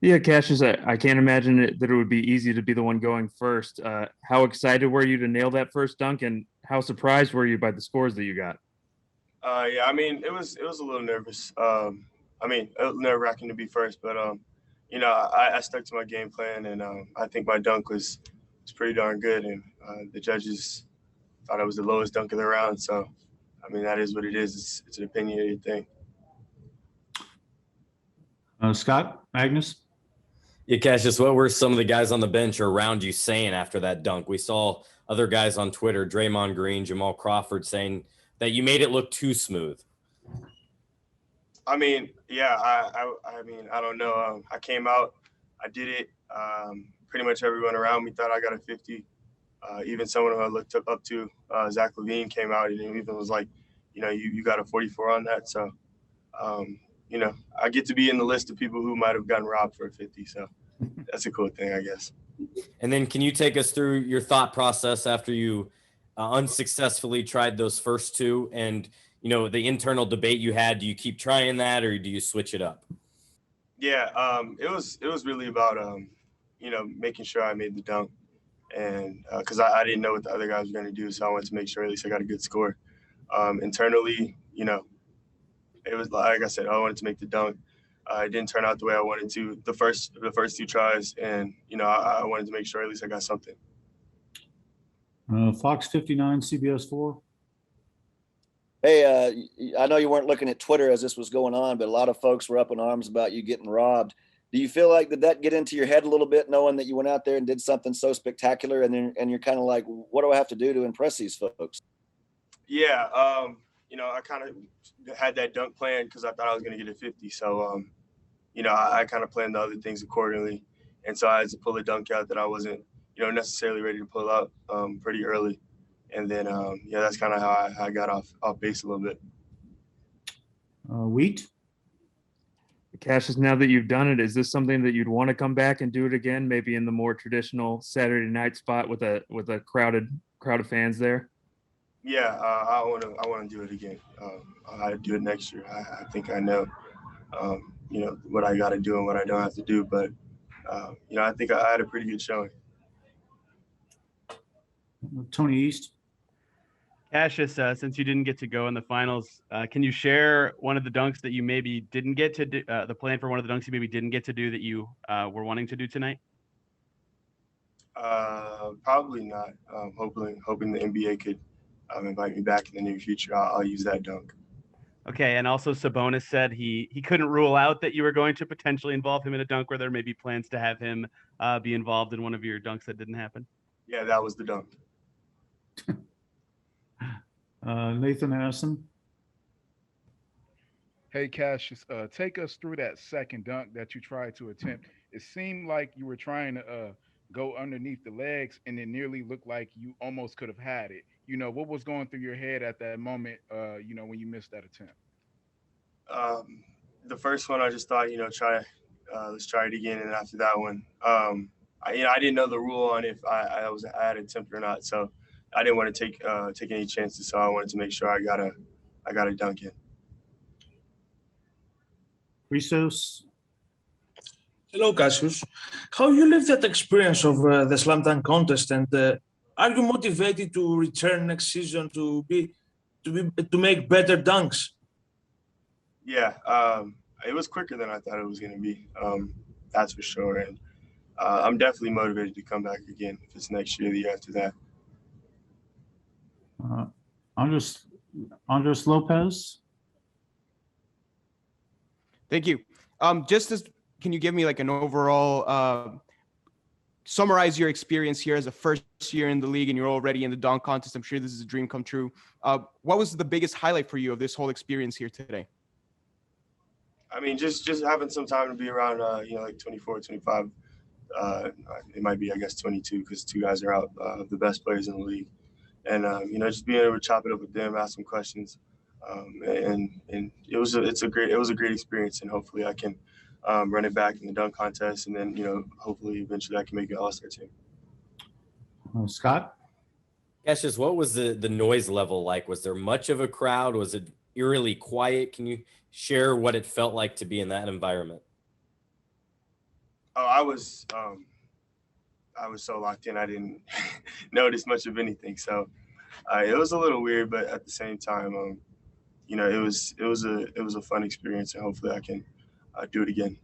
Yeah, Cassius, I can't imagine that it would be easy to be the one going first. How excited were you to nail that first dunk, and how surprised were you by the scores that you got? Yeah, I mean, it was a little nervous. I mean, nerve wracking to be first, but I stuck to my game plan, and I think my dunk was pretty darn good, and the judges thought it was the lowest dunk of the round. So, I mean, that is what it is. It's an opinionated thing. Scott, Magnus? Yeah, Cassius, what were some of the guys on the bench or around you saying after that dunk? We saw other guys on Twitter, Draymond Green, Jamal Crawford, saying that you made it look too smooth. I mean, yeah, I mean, I don't know. I came out, I did it. Pretty much everyone around me thought I got a 50. Even someone who I looked up to, Zach Levine, came out and even was like, you got a 44 on that. So, I get to be in the list of people who might have gotten robbed for a 50. So that's a cool thing, I guess. And then can you take us through your thought process after you unsuccessfully tried those first two and, the internal debate you had? Do you keep trying that or do you switch it up? Yeah, it was really about, making sure I made the dunk. And because I didn't know what the other guys were going to do. So I wanted to make sure at least I got a good score. Internally, it was like I said, I wanted to make the dunk. It didn't turn out the way I wanted to the first two tries, and I wanted to make sure at least I got something. Fox 59, CBS 4. Hey, I know you weren't looking at Twitter as this was going on, but a lot of folks were up in arms about you getting robbed. Do you feel like did that get into your head a little bit, knowing that you went out there and did something so spectacular, and you're kind of like, what do I have to do to impress these folks? Yeah, I kind of had that dunk plan because I thought I was going to get a 50. So, I kind of planned the other things accordingly, and so I had to pull a dunk out that I wasn't, necessarily ready to pull out pretty early, and then that's kind of how I got off base a little bit. Wheat? Cassius, now that you've done it, is this something that you'd want to come back and do it again, maybe in the more traditional Saturday night spot with a crowd of fans there? Yeah, I want to do it again. I do it next year. I think I know, what I got to do and what I don't have to do. But I think I had a pretty good showing. Tony East? Cassius, since you didn't get to go in the finals, can you share one of the dunks that you maybe didn't get to do, the plan for one of the dunks you maybe didn't get to do that you were wanting to do tonight? Probably not. Hoping the NBA could invite me back in the near future. I'll use that dunk. Okay, and also Sabonis said he couldn't rule out that you were going to potentially involve him in a dunk, where there may be plans to have him be involved in one of your dunks that didn't happen. Yeah, that was the dunk. Nathan Addison? Hey, Cassius, take us through that second dunk that you tried to attempt. It seemed like you were trying to go underneath the legs, and it nearly looked like you almost could have had it. What was going through your head at that moment, when you missed that attempt? The first one, I just thought, let's try it again. And after that one, I didn't know the rule on if I had an attempt or not. So I didn't want to take any chances. So I wanted to make sure I got a dunk in. Christos? Hello, Cassius. How you live that experience of the slam dunk contest, and are you motivated to return next season to make better dunks? Yeah, it was quicker than I thought it was going to be. That's for sure, and I'm definitely motivated to come back again if it's next year, the year after that. Andres Lopez? Thank you. Can you give me like an overall summarize your experience here as a first year in the league, and you're already in the dunk contest? I'm sure this is a dream come true. What was the biggest highlight for you of this whole experience here today? I mean, just having some time to be around, like 24, 25. It might be, I guess, 22 because two guys are out of the best players in the league. And, just being able to chop it up with them, ask some questions. And it was a great experience. And hopefully I can run it back in the dunk contest. And then, hopefully eventually I can make an all-star team. Scott? Cassius, what was the noise level like? Was there much of a crowd? Was it eerily quiet? Can you share what it felt like to be in that environment? Oh, I was so locked in, I didn't notice much of anything. So it was a little weird, but at the same time, you know, it was a fun experience, and hopefully I can do it again.